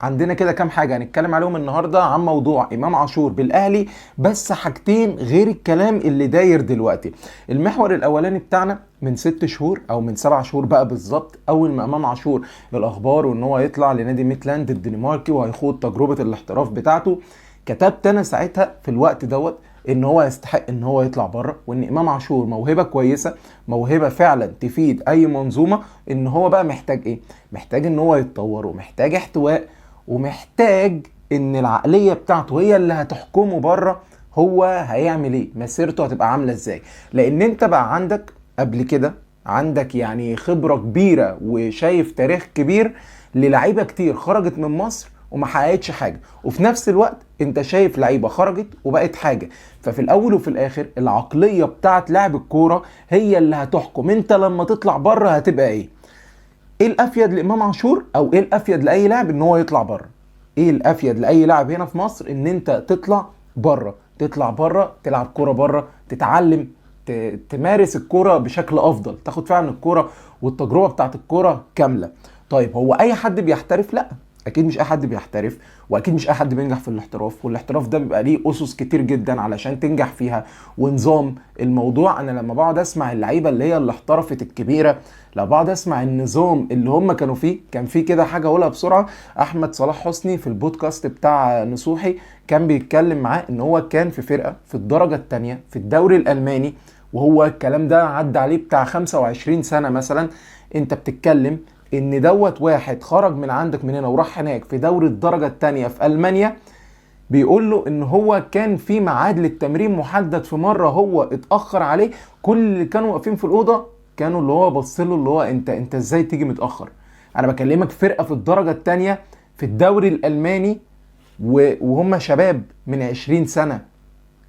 عندنا كده كام حاجة هنتكلم عليهم النهاردة عن موضوع إمام عاشور بالأهلي، بس حاجتين غير الكلام اللي داير دلوقتي. المحور الأولاني بتاعنا من 6 شهور أو من 7 شهور بقى بالظبط، أول ما إمام عاشور الأخبار وإن هو يطلع لنادي ميتلاند الدنماركي وهيخوض تجربة الاحتراف بتاعته، كتبت أنا ساعتها في الوقت دوت ان هو يستحق ان هو يطلع بره، وان امام عاشور موهبه كويسه، موهبه فعلا تفيد اي منظومه. ان هو بقى محتاج ايه؟ محتاج ان هو يتطور، ومحتاج احتواء، ومحتاج ان العقليه بتاعته هي اللي هتحكمه بره. هو هيعمل ايه؟ مسيرته هتبقى عامله ازاي؟ لان انت بقى عندك قبل كده، عندك يعني خبره كبيره وشايف تاريخ كبير للعيبه كتير خرجت من مصر وما حققتش حاجه، وفي نفس الوقت انت شايف لعيبه خرجت وبقت حاجه. ففي الاول وفي الاخر العقليه بتاعت لاعب الكوره هي اللي هتحكم انت لما تطلع بره هتبقى ايه. ايه الافيد لامام عاشور او ايه الافيد لاي لاعب؟ ان هو يطلع بره. ايه الافيد لاي لاعب هنا في مصر؟ ان انت تطلع بره، تطلع بره، تلعب كوره بره، تتعلم، تمارس الكوره بشكل افضل، تاخد فعلا الكوره والتجربه بتاعت الكوره كامله. طيب هو اي حد بيحترف؟ لا، اكيد مش اي حد بيحترف، واكيد مش اي حد بينجح في الاحتراف، والاحتراف ده بيبقى ليه اسس كتير جدا علشان تنجح فيها ونظام الموضوع. انا لما بقعد اسمع اللعيبه اللي هي اللي احترفت الكبيره، لو بقعد اسمع النظام اللي هم كانوا فيه، كان فيه كده حاجه اقولها بسرعه. احمد صلاح حسني في البودكاست بتاع نصوحي كان بيتكلم معاه ان هو كان في فرقه في الدرجه الثانيه في الدوري الالماني، وهو الكلام ده عدى عليه بتاع 25 سنه مثلا. انت بتتكلم ان دوت واحد خرج من عندك من هنا وراح هناك في دوري الدرجه الثانيه في المانيا، بيقول له ان هو كان في ميعاد للتمرين محدد، في مره هو اتاخر عليه، كل اللي كانوا واقفين في الاوضه كانوا اللي هو بص له اللي هو انت ازاي تيجي متاخر؟ انا بكلمك فرقه في الدرجه الثانيه في الدوري الالماني وهم شباب من 20 سنه.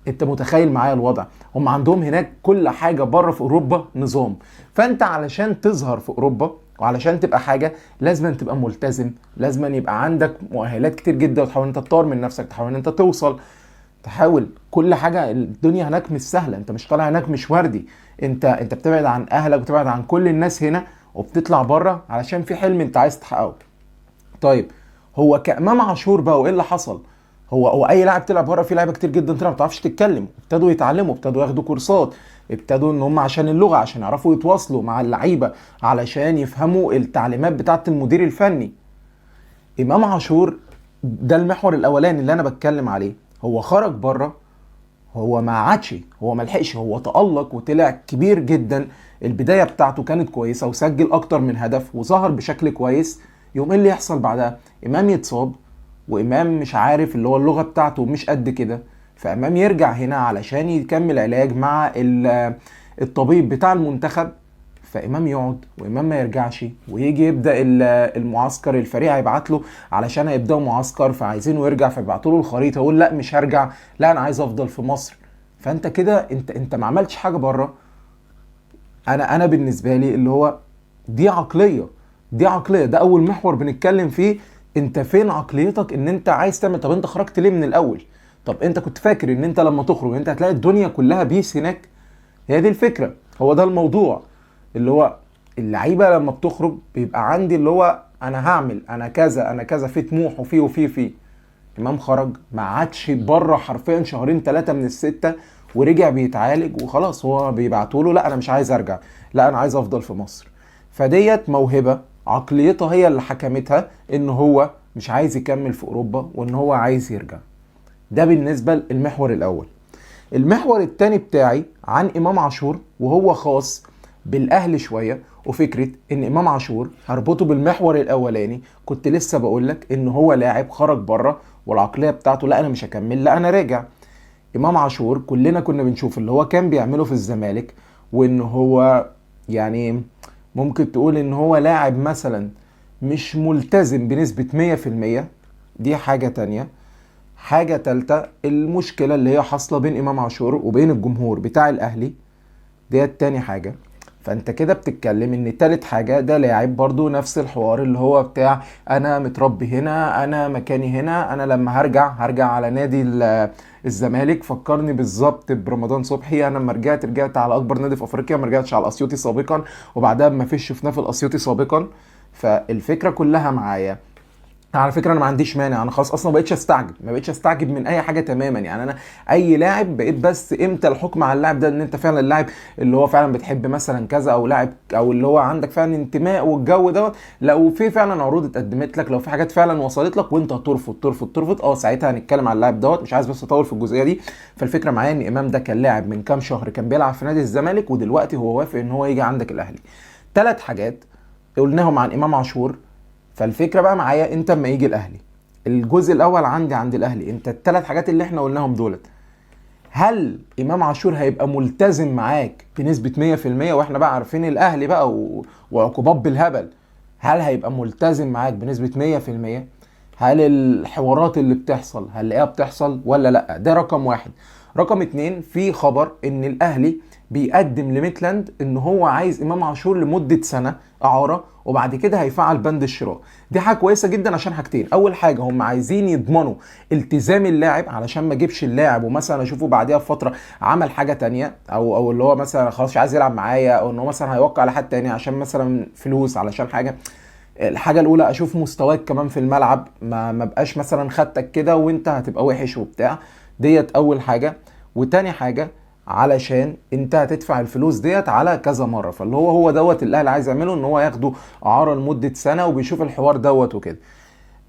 انت متخيل معايا الوضع؟ هم عندهم هناك كل حاجه بره في اوروبا نظام. فانت علشان تظهر في اوروبا وعلشان تبقى حاجه لازم أن تبقى ملتزم، لازم أن يبقى عندك مؤهلات كتير جدا، وتحاول انت تطور من نفسك، تحاول ان انت توصل، تحاول كل حاجه. الدنيا هناك مش سهله، انت مش طالع هناك مش وردي. انت بتبعد عن اهلك وبتبعد عن كل الناس هنا، وبتطلع بره علشان في حلم انت عايز تحققه. طيب هو كامام عاشور بقى وايه اللي حصل؟ هو اي لاعب طلع بره، في لعيبه كتير جدا طلع ما بتعرفش تتكلم، ابتدوا يتعلموا، ابتدوا ياخدوا كورسات، ابتدوا ان هم عشان اللغه، عشان يعرفوا يتواصلوا مع اللعيبه، علشان يفهموا التعليمات بتاعه المدير الفني. امام عاشور ده المحور الاولاني اللي انا بتكلم عليه. هو خرج بره، هو ما عادش، هو ما لحقش، هو تألق وطلع كبير جدا. البدايه بتاعته كانت كويسه وسجل اكتر من هدف وظهر بشكل كويس. يوم ايه اللي يحصل بعدها؟ امام يتصاب، وامام مش عارف اللي هو اللغه بتاعته مش قد كده، فامام يرجع هنا علشان يكمل علاج مع الطبيب بتاع المنتخب. فامام يقعد وامام ما يرجعش، ويجي يبدا المعسكر، الفريق هيبعت له علشان هيبداوا معسكر فعايزينه يرجع، فيبعتوا له الخريطه يقول لا مش هرجع، لا انا عايز افضل في مصر. فانت كده انت ما عملتش حاجه بره. انا بالنسبه لي اللي هو دي عقليه، دي عقليه، ده اول محور بنتكلم فيه. انت فين عقليتك ان انت عايز تعمل؟ طب انت خرجت ليه من الاول؟ طب انت كنت فاكر ان انت لما تخرج انت هتلاقي الدنيا كلها بيس هناك؟ هي دي الفكره، هو ده الموضوع. اللي هو اللعيبه لما بتخرج بيبقى عندي اللي هو انا هعمل، انا كذا، انا كذا، في طموح وفي امام خرج ما عادش بره حرفيا شهرين 3 من ال6، ورجع بيتعالج وخلاص. هو بيبعتوا له لا انا مش عايز ارجع، لا انا عايز افضل في مصر. فديت موهبه عقليتها هي اللي حكمتها ان هو مش عايز يكمل في اوروبا وان هو عايز يرجع. ده بالنسبه للمحور الاول. المحور التاني بتاعي عن امام عاشور، وهو خاص بالاهلي شويه، وفكره ان امام عاشور هربطه بالمحور الاولاني. كنت لسه بقولك ان هو لاعب خرج بره والعقليه بتاعته لا انا مش هكمل، لا انا راجع. امام عاشور كلنا كنا بنشوف اللي هو كان بيعمله في الزمالك، وان هو يعني ممكن تقول ان هو لاعب مثلا مش ملتزم بنسبه 100%. دي حاجه تانية. حاجة تالتة، المشكلة اللي هي حاصلة بين إمام عاشور وبين الجمهور بتاع الأهلي، ديت تاني حاجة. فانت كده بتتكلم ان تالت حاجة ده لاعب برضو نفس الحوار اللي هو بتاع انا متربي هنا، انا مكاني هنا، انا لما هرجع على نادي الزمالك. فكرني بالظبط برمضان صبحي، انا لما رجعت على اكبر نادي في افريقيا، ما رجعتش على الاسيوطي سابقا، وبعدها ما فيش شفناه في الاسيوطي سابقا. فالفكرة كلها معايا على فكره انا ما عنديش مانع، انا خلاص اصلا ما بقتش استعجب من اي حاجه تماما. يعني انا اي لاعب بقيت بس امتى الحكم على اللاعب ده ان انت فعلا اللاعب اللي هو فعلا بتحب مثلا كذا، او لاعب او اللي هو عندك فعلا انتماء والجو دوت. لو في فعلا عروض اتقدمت لك، لو في حاجات فعلا وصلت لك وانت ترفض، ساعتها هنتكلم على اللاعب دوت. مش عايز بس اطول في الجزئيه دي. فالفكره معايا ان امام ده كان لاعب من كام شهر كان بيلعب في نادي الزمالك، ودلوقتي هو وافق ان هو يجي عندك الاهلي. ثلاث حاجات قلناهم عن امام عاشور. فالفكره بقى معايا انت اما يجي الاهلي، الجزء الاول عند الاهلي، انت الثلاث حاجات اللي احنا قلناهم دولت، هل امام عاشور هيبقى ملتزم معاك بنسبه 100%؟ واحنا بقى عارفين الاهلي بقى وعقوبات بالهبل. هل هيبقى ملتزم معاك بنسبه 100%؟ هل الحوارات اللي بتحصل هنلاقيها بتحصل ولا لا؟ ده رقم واحد. رقم اتنين، في خبر ان الاهلي بيقدم لميتلاند ان هو عايز امام عاشور لمده سنه اعاره، وبعد كده هيفعل بند الشراء. دي حاجه كويسه جدا عشان حاجتين. اول حاجه هم عايزين يضمنوا التزام اللاعب، علشان ما اجيبش اللاعب ومثلا اشوفه بعديها بفتره عمل حاجه تانية، او اللي هو مثلا خلاص مش عايز يلعب معايا، او ان هو مثلا هيوقع على حد تاني عشان مثلا فلوس، علشان حاجه. الحاجه الاولى اشوف مستواك كمان في الملعب، ما بقاش مثلا خدتك كده وانت هتبقى وحش وبتاع. ديت اول حاجه. وتاني حاجه، علشان انت هتدفع الفلوس ديت على كذا مره، فاللي هو دوت الاهلي عايز يعمله، ان هو ياخده اعاره لمده سنه، وبيشوف الحوار دوت وكده.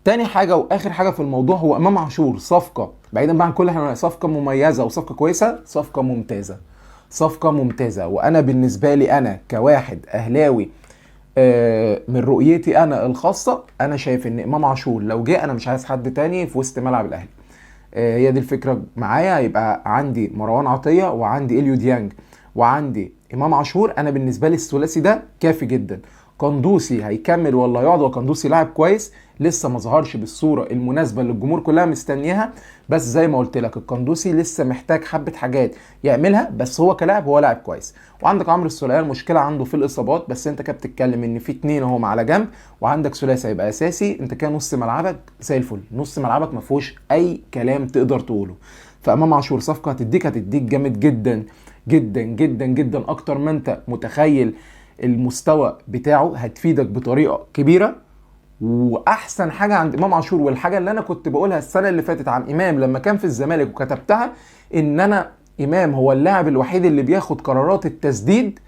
تاني حاجه واخر حاجه في الموضوع، هو امام عاشور صفقه بعيدا بقى عن كل حاجه، صفقه مميزه وصفقه كويسه، صفقه ممتازه. صفقه ممتازه. وانا بالنسبه لي انا كواحد اهلاوي، من رؤيتي انا الخاصه، انا شايف ان امام عاشور لو جه انا مش عايز حد تاني في وسط ملعب الاهلي. هي دي الفكره معايا. هيبقى عندي مروان عطيه، وعندي اليو ديانج، وعندي امام عاشور. انا بالنسبه لي الثلاثي ده كافي جدا. قندوسي هيكمل ولا هيقعد؟ وقندوسي لاعب كويس، لسه ما ظهرش بالصوره المناسبه اللي الجمهور كلها مستنياها. بس زي ما قلت لك القندوسي لسه محتاج حبه حاجات يعملها، بس هو كلاعب هو لاعب كويس. وعندك عمرو السولية، المشكله عنده في الاصابات، بس انت كده بتتكلم ان في اتنين اهم على جنب، وعندك ثلاثي هيبقى اساسي. انت كده نص ملعبك زي الفل، نص ملعبك ما فيهوش اي كلام تقدر تقوله. فامام عاشور صفقه هتديك جامد جدا جدا جدا جدا، اكتر ما انت متخيل. المستوى بتاعه هتفيدك بطريقه كبيره. واحسن حاجه عند امام عاشور، والحاجه اللي انا كنت بقولها السنه اللي فاتت عن امام لما كان في الزمالك وكتبتها، ان انا امام هو اللاعب الوحيد اللي بياخد قرارات التسديد،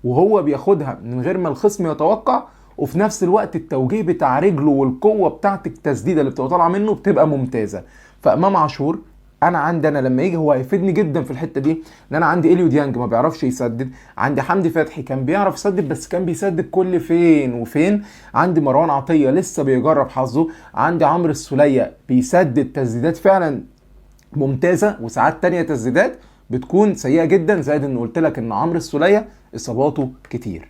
وهو بياخدها من غير ما الخصم يتوقع، وفي نفس الوقت التوجيه بتاع رجله والقوه بتاعت التسديده اللي بتبقى طالعه منه بتبقى ممتازه. فامام عاشور انا لما يجي هو هيفيدني جدا في الحته دي. ان انا عندي اليو ديانج ما بيعرفش يسدد، عندي حمدي فتحي كان بيعرف يسدد بس كان بيسدد كل فين وفين، عندي مروان عطيه لسه بيجرب حظه، عندي عمرو السولية بيسدد تسديدات فعلا ممتازه، وساعات تانية تسديدات بتكون سيئه جدا. زائد ان قلت لك ان عمرو السولية اصاباته كتير.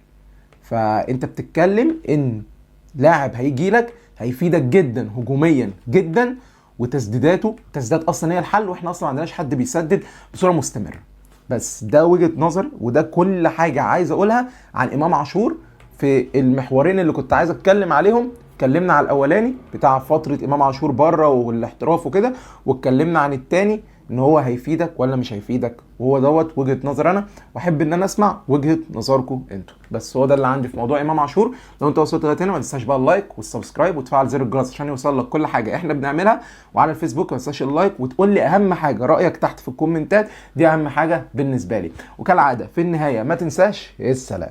فانت بتتكلم ان لاعب هيجي لك هيفيدك جدا هجوميا جدا، وتسديداته تسديدات اصلا هي الحل، واحنا اصلا ما عندناش حد بيسدد بصوره مستمره. بس ده وجهه نظر، وده كل حاجه عايز اقولها عن امام عاشور في المحورين اللي كنت عايز اتكلم عليهم. اتكلمنا على الاولاني بتاع فتره امام عاشور بره والاحتراف وكده، واتكلمنا عن التاني ان هو هيفيدك ولا مش هيفيدك، وهو دوت وجهه نظر انا، واحب ان انا اسمع وجهه نظركم انتوا. بس هو ده اللي عندي في موضوع امام عاشور. لو انت وصلت لغايه هنا ما تنساش بقى اللايك والسبسكرايب وتفعل زر الجرس عشان يوصل لك كل حاجه احنا بنعملها. وعلى الفيسبوك ما تنساش اللايك، وتقول لي اهم حاجه رايك تحت في الكومنتات، دي اهم حاجه بالنسبه لي. وكالعاده في النهايه ما تنساش السلام.